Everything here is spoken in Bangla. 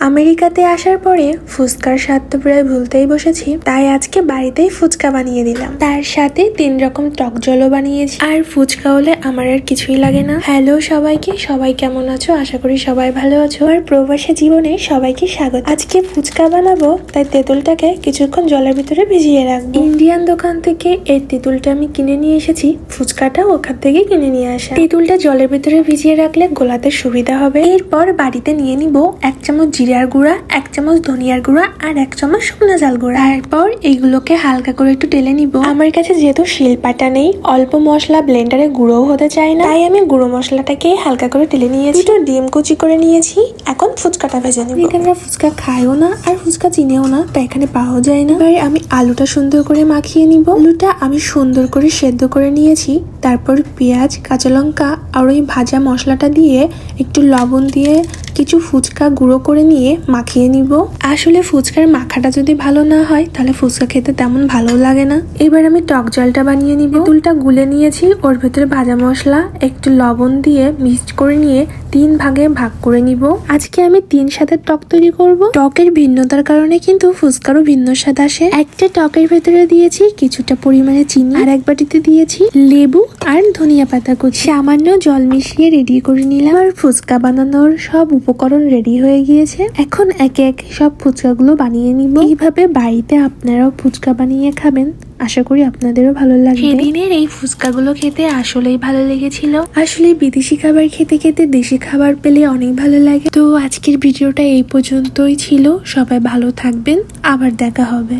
আমেরিকাতে আসার পরে ফুচকার স্বাদ তো প্রায় ভুলতেই বসেছি, তাই আজকে বাড়িতেই ফুচকা বানিয়ে দিলাম। তার সাথে 3 রকম টক জলও বানিয়েছি। আর ফুচকা হলে আমার আর কিছুই লাগে না। হ্যালো সবাইকে, সবাই কেমন আছো? আশা করি সবাই ভালো আছো। আর প্রবাসী জীবনে সবাইকে স্বাগত। আজকে ফুচকা বানাবো, তাই তেঁতুলটাকে কিছুক্ষণ জলের ভিতরে ভিজিয়ে রাখবো। ইন্ডিয়ান দোকান থেকে এই তেঁতুলটা আমি কিনে নিয়ে এসেছি, ফুচকাটা ওখান থেকে কিনে নিয়ে আসা। তেঁতুলটা জলের ভিতরে ভিজিয়ে রাখলে গোলাতে সুবিধা হবে। এরপর বাড়িতে নিয়ে নিব 1 চামচ জিরার গুঁড়া, 1 চামচ ধনিয়ার গুঁড়া আর 1 চামচ শুকনো ঝাল গুঁড়া। তারপর এইগুলোকে হালকা করে একটু টেলে নিব। আমার কাছে যেহেতু শিলপাটা নেই, অল্প মশলা ব্লেন্ডারে গুঁড়োও হতে চায় না, তাই আমি গুঁড়ো মশলাটাকে হালকা করে টেলে নিয়েছি। দুটো ডিম কুচি করে নিয়েছি। এখন ফুচকাটা ভেজে নিব। এখানে ফুচকা খায়ও না আর ফুচকা চিনেও না, তাই এখানে পাওয়া যায় না। এবার আমি আলুটা সুন্দর করে মাখিয়ে নিব। আলুটা আমি সুন্দর করে সেদ্ধ করে নিয়েছি। তারপর পেঁয়াজ, কাঁচা লঙ্কা আর ওই ভাজা মশলাটা দিয়ে একটু লবণ দিয়ে কিছু ফুচকা গুঁড়ো করে নিয়ে মাখিয়ে নিব। আসলে ফুচকার মাখাটা যদি ভালো না হয় তাহলে ফুচকা খেতে তেমন ভালো লাগে না। এবার আমি টক জলটা বানিয়ে নিব। তেঁতুলটা গুলে নিয়েছি, ওর ভেতরে ভাজা মশলা একটু লবণ দিয়ে মিক্সড করে নিয়ে 3 ভাগে ভাগ করে নিব। আজকে আমি 3 স্বাদের টক তৈরি করব। টকের ভিন্নতার কারণে কিন্তু ফুচকারও ভিন্ন স্বাদ আসে। একটা টকের ভেতরে দিয়েছি কিছুটা পরিমাণে চিনি, আর এক বাটিতে দিয়েছি লেবু আর ধনিয়া পাতা কুচি। সামান্য জল মিশিয়ে রেডি করে নিলাম। আর ফুচকা বানানোর সব উপকরণ রেডি হয়ে গিয়েছে। এখন একে একে সব ফুচকাগুলো বানিয়ে নিব। এইভাবে বাড়িতে আপনারাও ফুচকা বানিয়ে খাবেন, আশা করি আপনাদেরও ভালো লাগবে। সেদিনের এই ফুচকাগুলো খেতে আসলেই ভালো লেগেছিল। আসলে বিদেশি খাবার খেতে খেতে দেশি খাবার পেলে অনেক ভালো লাগে। তো আজকের ভিডিওটা এই পর্যন্তই ছিল। সবাই ভালো থাকবেন, আবার দেখা হবে।